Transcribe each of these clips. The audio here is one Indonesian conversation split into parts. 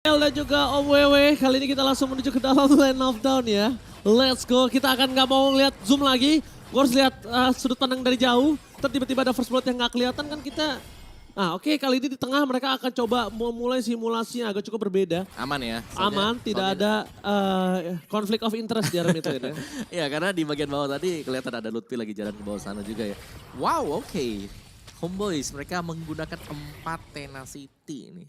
Dan juga Om Wewe, kali ini kita langsung menuju ke dalam lane of down ya. Let's go, kita akan nggak mau lihat zoom lagi. Gue harus lihat sudut pandang dari jauh. Terus tiba-tiba ada first blood yang nggak kelihatan kan kita. Oke, kali ini di tengah mereka akan coba memulai simulasinya agak cukup berbeda. Aman ya? Aman, tidak ada konflik of interest di area mid lane ya. Ya karena di bagian bawah tadi kelihatan ada Lutfi lagi jalan ke bawah sana juga ya. Wow, oke. Homeboys mereka menggunakan 4 tenacity ini.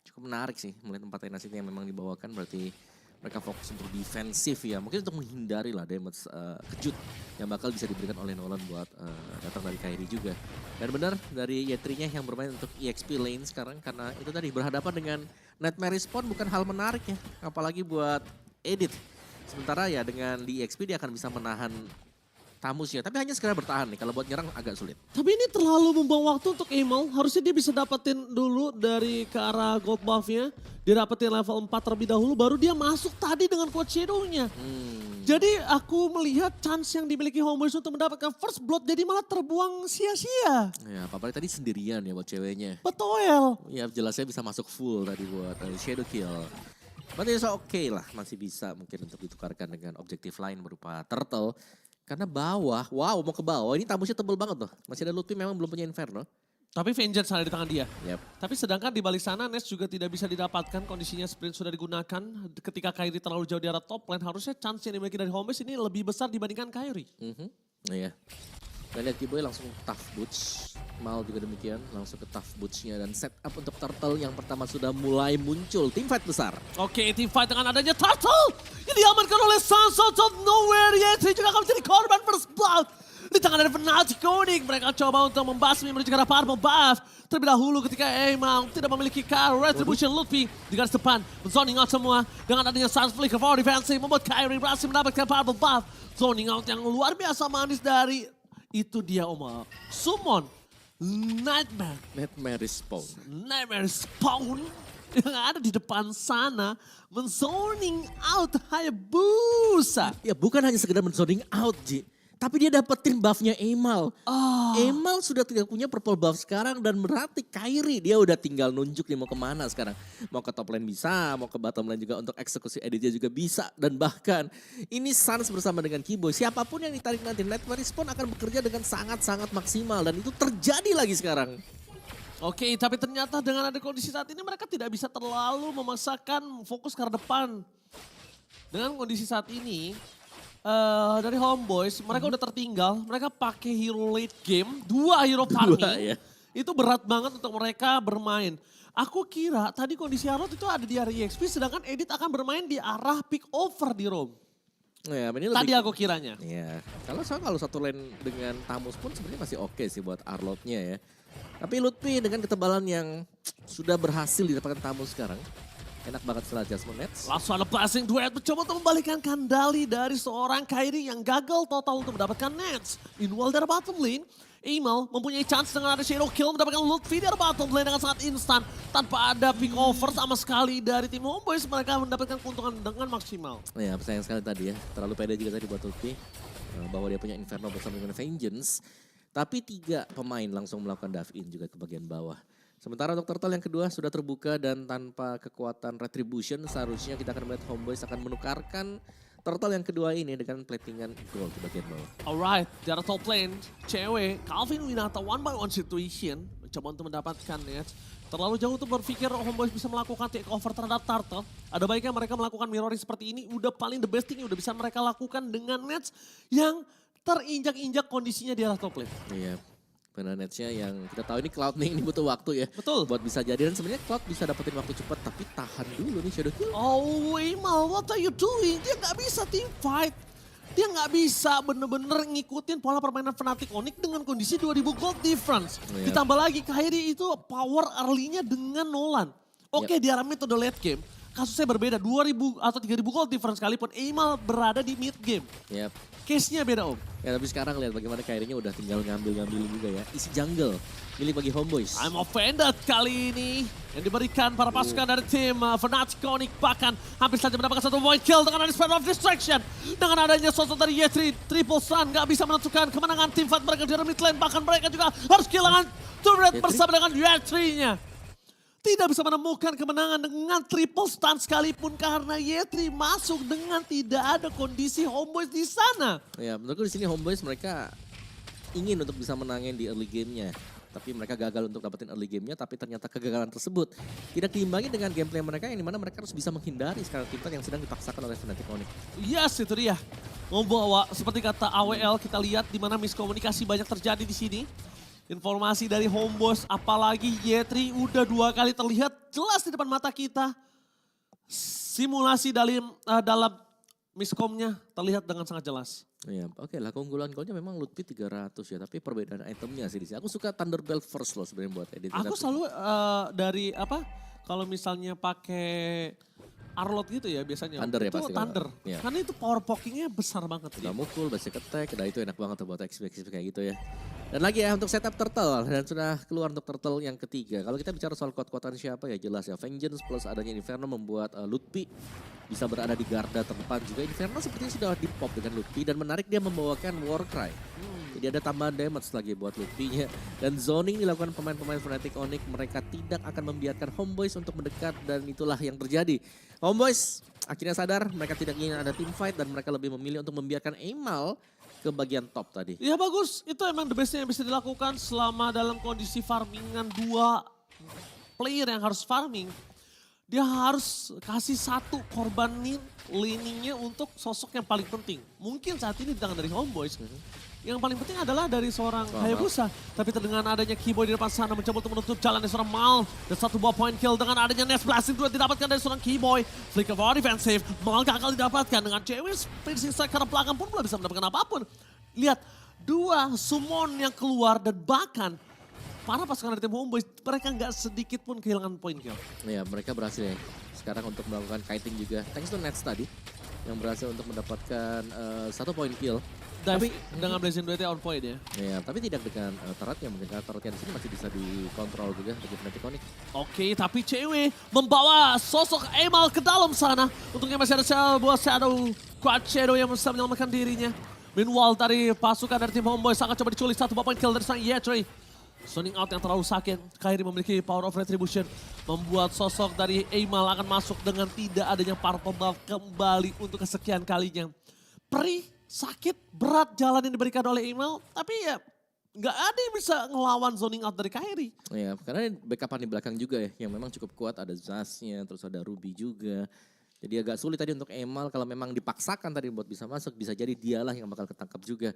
Cukup menarik sih melihat 4 tenacity yang memang dibawakan, berarti mereka fokus untuk defensif ya. Mungkin untuk menghindari lah damage kejut yang bakal bisa diberikan oleh Nolan buat datang dari Kairi juga. Dan benar dari Y3-nya yang bermain untuk EXP lane sekarang, karena itu tadi berhadapan dengan Nightmare Respawn bukan hal menarik ya. Apalagi buat Edit. Sementara ya dengan di EXP dia akan bisa menahan Tamusnya, tapi hanya sekedar bertahan nih. Kalau buat nyerang agak sulit. Tapi ini terlalu membuang waktu untuk Emal. Harusnya dia bisa dapetin dulu dari ke arah gold buff-nya. Dia dapetin level 4 terlebih dahulu, baru dia masuk tadi dengan quad shadow-nya. Jadi aku melihat chance yang dimiliki Homeboys untuk mendapatkan first blood jadi malah terbuang sia-sia. Ya, apalagi tadi sendirian ya buat ceweknya. Betul. Ya jelasnya bisa masuk full tadi buat shadow kill. Berarti oke lah, masih bisa mungkin untuk ditukarkan dengan objektif lain berupa turtle. Karena bawah, wow mau ke bawah, ini tamusnya tebel banget loh. Masih ada Lutfi memang belum punya Inferno. Tapi Vengeance ada di tangan dia. Yep. Tapi sedangkan di balik sana Ness juga tidak bisa didapatkan, kondisinya sprint sudah digunakan. Ketika Kairi terlalu jauh di arah top lane, harusnya chance yang dimiliki dari Homeboys ini lebih besar dibandingkan Kairi. Iya. Dan lihat Kiboy langsung tough boots. Mal juga demikian, langsung ke tough boots-nya dan set up untuk turtle yang pertama sudah mulai muncul. Team fight besar. Oke, team fight dengan adanya turtle yang diamankan oleh Sans out of nowhere. Yetri juga akan menjadi korban first blood. Di tangan dari Fnatic Koning, mereka coba untuk membasmi menuju ke arah purple buff. Terlebih dahulu ketika Emal tidak memiliki retribution Lutfi di garis depan. Zoning out semua dengan adanya Sans Flicker for defensive membuat Kairi berhasil mendapatkan purple buff. Zoning out yang luar biasa manis dari itu dia Omar. Summon Nightmare Respawn. Nightmare Respawn yang ada di depan sana menzoning out Hayabusa. Ya bukan hanya sekedar menzoning out Ji. Tapi dia dapetin buffnya Emal. Emal sudah tidak punya purple buff sekarang dan berarti Kairi dia udah tinggal nunjuk nih mau kemana sekarang. Mau ke top lane bisa, mau ke bottom lane juga untuk eksekusi editnya juga bisa. Dan bahkan ini Sans bersama dengan Kiboy. Siapapun yang ditarik nanti Nightmare Respawn akan bekerja dengan sangat-sangat maksimal. Dan itu terjadi lagi sekarang. Oke, tapi ternyata dengan ada kondisi saat ini mereka tidak bisa terlalu memaksakan fokus ke arah depan. Dengan kondisi saat ini, dari Homeboys, mereka udah tertinggal. Mereka pakai hero late game, 2 hero farming. Ya. Itu berat banget untuk mereka bermain. Aku kira tadi kondisi Arnold itu ada di area EXP, sedangkan Edit akan bermain di arah pick over di Rome. Ya, ini Tadi aku kiranya. Ya, kalau satu lane dengan Tamus pun sebenarnya masih oke sih buat Arlotnya ya. Tapi Lutfi dengan ketebalan yang sudah berhasil didapatkan Tamus sekarang. Enak banget setelah adjustment nets. Langsung ada passing duet mencoba untuk membalikan kendali dari seorang Kairi yang gagal total untuk mendapatkan nets. Meanwhile dari bottom lane, Emal mempunyai chance dengan ada shadow kill mendapatkan Lutfi dari bottom lane dengan sangat instan. Tanpa ada pick over sama sekali dari tim Homeboys, mereka mendapatkan keuntungan dengan maksimal. Ya sayang sekali tadi ya, terlalu pede juga tadi buat Lutfi. Bahwa dia punya Inferno bersama dengan Vengeance. Tapi 3 pemain langsung melakukan dive in juga ke bagian bawah. Sementara untuk turtle yang kedua sudah terbuka dan tanpa kekuatan retribution seharusnya kita akan melihat Homeboys akan menukarkan turtle yang kedua ini dengan platingan gold di bagian bawah. Alright, di arah top lane, cewek Calvin Winata 1-by-1 situation mencoba untuk mendapatkan nets. Terlalu jauh untuk berpikir Homeboys bisa melakukan take over terhadap turtle. Ada baiknya mereka melakukan mirroring seperti ini, udah paling the best thing yang udah bisa mereka lakukan dengan nets yang terinjak-injak kondisinya di arah top lane. Iya. Karena netsnya yang kita tahu ini Cloud nih, ini butuh waktu ya. Betul. Buat bisa jadi dan sebenarnya Cloud bisa dapetin waktu cepat tapi tahan dulu nih Shadow Kill. Oh Emal, what are you doing? Dia nggak bisa team fight. Dia nggak bisa bener-bener ngikutin pola permainan Fnatic Onyx dengan kondisi 2000 gold difference. Iya. Ditambah lagi Kairi itu power early-nya dengan Nolan. Oke, di arah metode late game, kasusnya berbeda. 2000 atau 3000 gold difference sekalipun Emal berada di mid game. Yap. Case-nya beda Om. Ya tapi sekarang lihat bagaimana Kairinya udah tinggal ngambil-ngambil juga ya. Isi jungle milik bagi Homeboys. I'm offended kali ini yang diberikan para pasukan dari tim Fnatic Onyx, bahkan hampir saja mendapatkan satu void kill dengan ada Spell of Distraction. Dengan adanya sosok dari Y3, Triple Sun gak bisa menentukan kemenangan tim fight mereka di mid lane, bahkan mereka juga harus kehilangan turret Y3? bersama dengan Y3-nya. tidak bisa menemukan kemenangan dengan triple stun sekalipun karena Yetri masuk dengan tidak ada kondisi Homeboyz di sana. Ya, menurutku di sini Homeboyz mereka ingin untuk bisa menangin di early game-nya. Tapi mereka gagal untuk dapetin early game-nya, tapi ternyata kegagalan tersebut tidak diimbangi dengan gameplay mereka yang dimana mereka harus bisa menghindari sekarang tim yang sedang dipaksakan oleh Fnatic Onyx. Yes, itu dia. Membawa seperti kata AWL kita lihat di mana miskomunikasi banyak terjadi di sini. Informasi dari Homeboyz, apalagi Yetri udah 2 kali terlihat jelas di depan mata kita. Simulasi dalam miskomnya terlihat dengan sangat jelas. Iya, oke lah keunggulan golnya memang Lutfi 300 ya, tapi perbedaan itemnya sih di sini. Aku suka Thunderbelt first loh sebenarnya buat edit. Aku selalu dari kalau misalnya pakai Arlot gitu ya biasanya. Thunder ya itu pasti. Thunder. Ya. Karena itu power pokingnya besar banget. Udah mukul, basic attack, udah itu enak banget tuh buat XP kayak gitu ya. Dan lagi ya untuk setup turtle, dan sudah keluar untuk turtle yang ketiga. Kalau kita bicara soal kuat-kuatan siapa ya jelas ya. Vengeance plus adanya Inferno membuat Lutfi bisa berada di garda terdepan juga. Inferno sepertinya sudah di pop dengan Lutfi dan menarik dia membawakan Warcry. Jadi ada tambahan damage lagi buat Lutfi-nya. Dan zoning dilakukan pemain-pemain Fnatic Onyx, mereka tidak akan membiarkan Homeboyz untuk mendekat dan itulah yang terjadi. Homeboyz akhirnya sadar mereka tidak ingin ada team fight dan mereka lebih memilih untuk membiarkan Amal ke bagian top tadi. Ya bagus, itu emang the bestnya yang bisa dilakukan selama dalam kondisi farmingan 2 player yang harus farming. Dia harus kasih satu korban laning-nya untuk sosok yang paling penting. Mungkin saat ini di tangan dari Homeboyz. Yang paling penting adalah dari seorang Hayabusa. Tapi dengan adanya Keyboy di depan sana mencoba untuk menutup jalan dari seorang Mal. Dan satu buah point kill dengan adanya Nest Blasting juga didapatkan dari seorang Keyboy. Flicker for defensive, Mal gagal didapatkan dengan cewek piercing strike karena belakang pun belum bisa mendapatkan apapun. Lihat, 2 summon yang keluar dan bahkan para pasukan dari tim Homeboyz mereka nggak sedikit pun kehilangan point kill. Ya mereka berhasil ya sekarang untuk melakukan kiting juga. Thanks to Nets tadi yang berhasil untuk mendapatkan 1 point kill. Tapi dengan Blazing Duet on point ya. Ya, tapi tidak dengan turretnya, mungkin karena turretnya di sini masih bisa dikontrol juga bagi Fnatic Onyx. Oke, tapi cewek membawa sosok Amal ke dalam sana. Untungnya masih ada sebuah Shadow, Quad Shadow yang bisa menyelamatkan dirinya. Meanwhile dari pasukan dari tim Homeboyz sangat coba diculik 1 point kill dari sang Yetri. Zoning out yang terlalu sakit, Kairi memiliki power of retribution. Membuat sosok dari Amal akan masuk dengan tidak adanya purple buff kembali untuk kesekian kalinya. Perih, sakit, berat jalan yang diberikan oleh Amal, tapi ya nggak ada yang bisa ngelawan zoning out dari Kairi. Ya, karena backupan di belakang juga ya, yang memang cukup kuat. Ada Zaznya, terus ada Ruby juga. Jadi agak sulit tadi untuk Amal kalau memang dipaksakan tadi buat bisa masuk, bisa jadi dialah yang bakal ketangkap juga.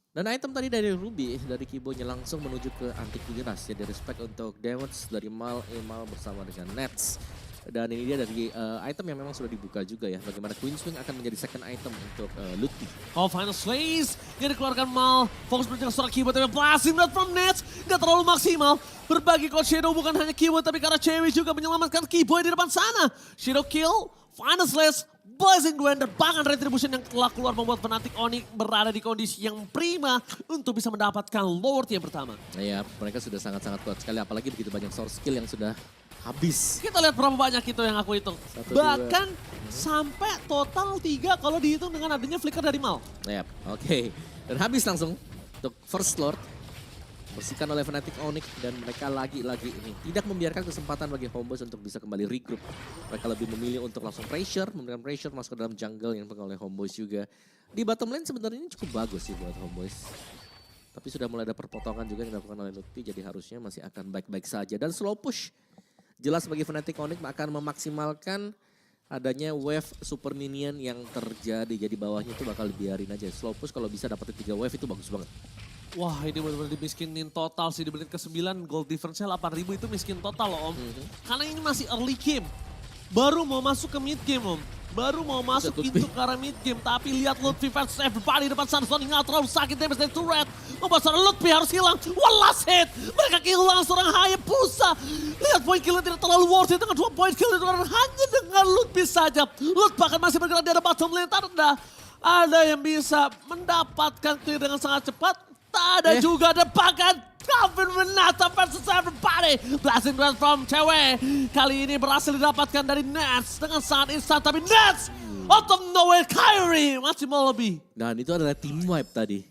Dan item tadi dari Ruby, dari Keyboy-nya langsung menuju ke antivirus. Jadi respect untuk damage dari Amal bersama dengan Nets. Dan ini dia dari item yang memang sudah dibuka juga ya. Bagaimana Queenswing akan menjadi second item untuk Lutfi. Oh, final slays yang dikeluarkan Mal. Fokus berjalan seorang Keyboy tapi blasting not from Nets. Gak terlalu maksimal. Berbagi Cold Shadow bukan hanya Keyboy tapi karena cewek juga menyelamatkan Keyboy di depan sana. Shadow kill, final slays. Blazing Duet dan bahkan retribution yang telah keluar membuat Fnatic Onyx berada di kondisi yang prima untuk bisa mendapatkan Lord yang pertama. Ya, mereka sudah sangat-sangat kuat sekali. Apalagi begitu banyak source skill yang sudah habis. Kita lihat berapa banyak itu yang aku hitung. Bahkan sampai total 3 kalau dihitung dengan adanya flicker dari Mal. Ya, oke. Dan habis langsung untuk first Lord. Bersihkan oleh Fnatic Onyx dan mereka lagi-lagi ini tidak membiarkan kesempatan bagi Homeboyz untuk bisa kembali regroup. Mereka lebih memilih untuk langsung memberikan pressure masuk ke dalam jungle yang dipegang oleh Homeboyz juga. Di bottom lane sebenarnya ini cukup bagus sih buat Homeboyz. Tapi sudah mulai ada perpotongan juga yang dilakukan oleh Lutfi, jadi harusnya masih akan baik-baik saja. Dan slow push, jelas bagi Fnatic Onyx akan memaksimalkan adanya wave super minion yang terjadi. Jadi bawahnya itu bakal dibiarin aja. Slow push kalau bisa dapetin 3 wave itu bagus banget. Wah, ini benar-benar dimiskinin total sih di menit ke-9. Gold difference-nya 8.000 itu miskin total loh Om. Karena ini masih early game. Baru mau masuk ke mid game Om. Baru mau masuk into ke arah mid game. Tapi lihat Lutfi versus everybody depan sana. Zoning out terlalu sakit damage dari turret. Membuat seorang Lutfi harus hilang. One last hit. Mereka hilang seorang Hayabusa. Lihat point kill tidak terlalu worth it. Dengan 2 point kill itu hanya dengan Lutfi saja. Lutfi bahkan masih bergerak di arah bottom lane. Ada yang bisa mendapatkan clear dengan sangat cepat. Tak ada juga depakan Calvin Renata versus everybody. Blasting Duet from cewek. Kali ini berhasil didapatkan dari Nets dengan sangat instan. Tapi Nets out of nowhere Kairi masih mau lebih. Dan itu adalah team wipe tadi.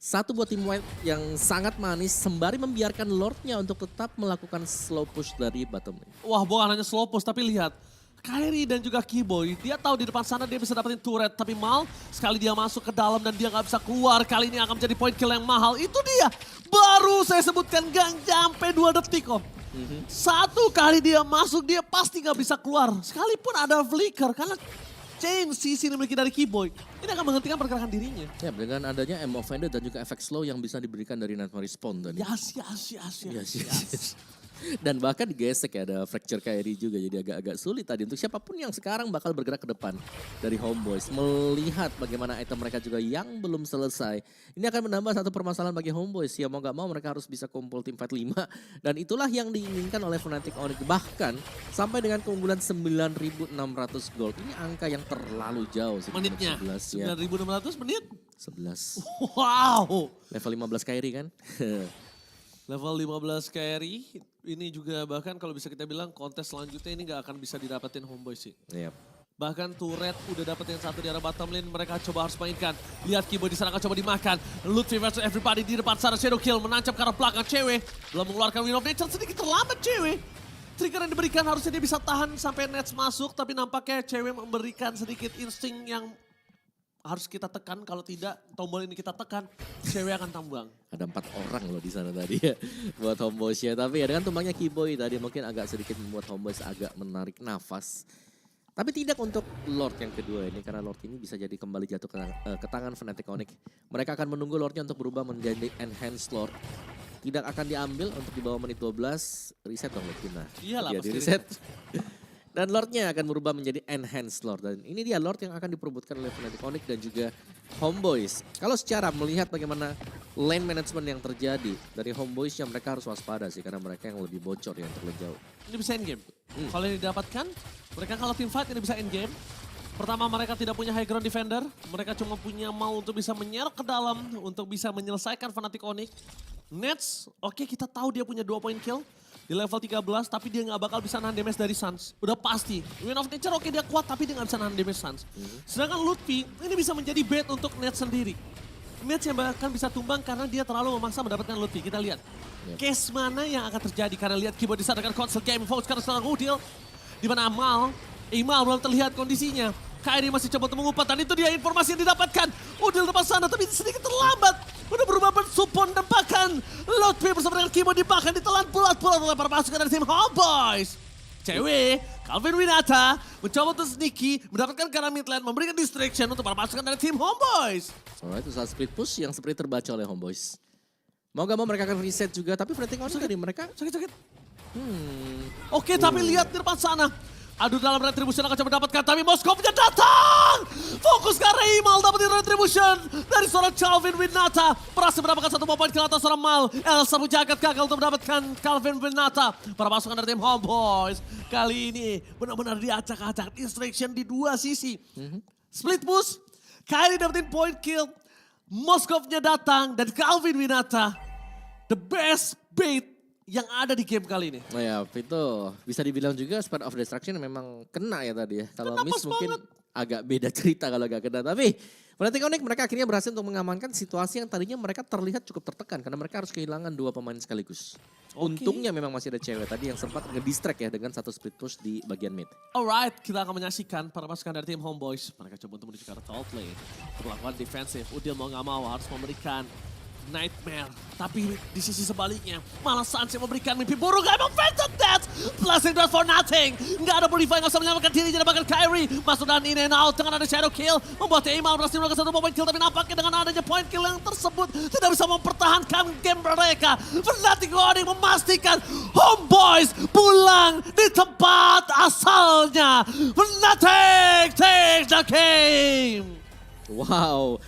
Satu buat tim White yang sangat manis sembari membiarkan Lordnya untuk tetap melakukan slow push dari bottom lane. Wah, bukan hanya slow push, tapi lihat. Kairi dan juga Keyboy, dia tahu di depan sana dia bisa dapetin turret. Tapi Mal, sekali dia masuk ke dalam dan dia nggak bisa keluar, kali ini akan menjadi point kill yang mahal. Itu dia, baru saya sebutkan gak sampai 2 detik om. Satu kali dia masuk, dia pasti nggak bisa keluar. Sekalipun ada flicker, karena chain CC yang dimiliki dari Keyboy, ini akan menghentikan pergerakan dirinya. Ya, dengan adanya M Offender dan juga efek slow yang bisa diberikan dari Nightmare Respawn tadi. Yes. Dan bahkan digesek ya, ada fracture Kairi juga, jadi agak-agak sulit tadi untuk siapapun yang sekarang bakal bergerak ke depan dari Homeboyz. Melihat bagaimana item mereka juga yang belum selesai. Ini akan menambah satu permasalahan bagi Homeboyz. Ya mau gak mau mereka harus bisa kumpul tim fight 5. Dan itulah yang diinginkan oleh Fnatic Onyx. Bahkan sampai dengan keunggulan 9.600 gold. Ini angka yang terlalu jauh sih. Menitnya, 11, ya. 9.600 menit. 11. Wow. Level 15 Kairi kan? Level 15 carry, ini juga bahkan kalau bisa kita bilang kontes selanjutnya ini gak akan bisa didapetin Homeboyz sih. Yep. Bahkan turret udah dapetin satu di arah bottom lane, mereka coba harus mainkan. Lihat Keyboy di sana akan coba dimakan. Lutfi versus everybody di depan sana, Shadow Kill menancap ke arah belakang cewek. Belum mengeluarkan Wind of Nature, sedikit terlambat cewek. Trigger yang diberikan harusnya dia bisa tahan sampai Nets masuk, tapi nampaknya cewek memberikan sedikit insting yang harus kita tekan, kalau tidak tombol ini kita tekan, cewek akan tambang. Ada 4 orang loh di sana tadi ya buat Homeboyz ya. Tapi ya dengan tumbangnya Keyboy tadi mungkin agak sedikit membuat Homeboyz agak menarik nafas. Tapi tidak untuk Lord yang kedua ini, karena Lord ini bisa jadi kembali jatuh ke tangan Fnatic Onyx. Mereka akan menunggu Lordnya untuk berubah menjadi Enhanced Lord. Tidak akan diambil untuk di bawah menit 12, reset dong Lordina. Iyalah dia pasti di reset. Dan Lordnya akan berubah menjadi Enhanced Lord. Dan ini dia Lord yang akan diperebutkan oleh Fnatic Onyx dan juga Homeboyz. Kalau secara melihat bagaimana lane management yang terjadi dari Homeboyz, yang mereka harus waspada sih. Karena mereka yang lebih bocor ya untuk lebih jauh. Ini bisa endgame. Kalau ini didapatkan, mereka kalau team fight ini bisa endgame. Pertama, mereka tidak punya high ground defender. Mereka cuma punya mau untuk bisa menyerok ke dalam, untuk bisa menyelesaikan Fnatic Onyx. Nets, oke, kita tahu dia punya 2 point kill di level 13, tapi dia nggak bakal bisa nahan damage dari Suns. Udah pasti. Wind of Nature oke dia kuat, tapi dia nggak bisa nahan damage Suns. Sedangkan Lutfi, ini bisa menjadi bait untuk Nets sendiri. Nets yang bahkan bisa tumbang karena dia terlalu memaksa mendapatkan Lutfi. Kita lihat. Case mana yang akan terjadi, karena lihat Keyboy di sana dengan console game fokus karena sekarang Udil. Di mana Amal belum terlihat kondisinya. Kairi masih coba untuk mengumpat, dan itu dia informasi yang didapatkan. Udil depan sana, tapi sedikit terlambat. Udah berubah bersupon dan bahkan Lutfi bersama dengan Keyboy dibahkan ditelan bulat-bulat oleh para pasukan dari tim Homeboyz. Cewek, Calvin Winata mencoba untuk sneaky, mendapatkan ke arah mid lane, memberikan distraction untuk para pasukan dari tim Homeboyz. Alright, usaha split push yang seperti terbaca oleh Homeboyz. Mau gak mau mereka akan reset juga, tapi Fnatic Onyx tadi mereka... Sakit. Oke, tapi lihat di depan sana. Aduh, dalam retribution akan coba dapatkan, tapi Moskovnya datang! Fokus ke arah Imal, dapetin retribution dari seorang Calvin Winata. Berhasil mendapatkan 1 poin kill atas seorang Mal. Elsa Mujagat gagal untuk mendapatkan Calvin Winata. Para pasukan dari tim Homeboyz kali ini benar-benar diacak-acak. Distraction di 2 sisi. Split push, Kairi dapetin point kill. Moskovnya datang dan Calvin Winata. The best bait yang ada di game kali ini. Oh ya, itu bisa dibilang juga Spread of Destruction memang kena ya tadi ya. Kalau Miss mungkin agak beda cerita kalau gak kena. Tapi Fnatic Onyx mereka akhirnya berhasil untuk mengamankan situasi yang tadinya mereka terlihat cukup tertekan. Karena mereka harus kehilangan 2 pemain sekaligus. Untungnya memang masih ada cewek tadi yang sempat nge-distract ya dengan 1 split push di bagian mid. Alright, kita akan menyaksikan para pasukan dari tim Homeboyz. Mereka coba untuk menuju ke arah top lane. Untuk melakukan defensif, Udil mau gak mau harus memberikan Nightmare. Tapi di sisi sebaliknya, malah Suns yang memberikan mimpi buruk. Emang Phantom Death, Blessing Death for nothing. Nggak ada Purify, nggak bisa menyelamatkan diri. Jadi bahkan Kairi masuk dan in and out dengan ada Shadow Kill. Membuat Imal berhasil melakukan 1 point kill. Tapi nampaknya dengan adanya point kill yang tersebut tidak bisa mempertahankan game mereka. Fnatic Onyx memastikan Homeboyz pulang di tempat asalnya. Fnatic takes the game. Wow,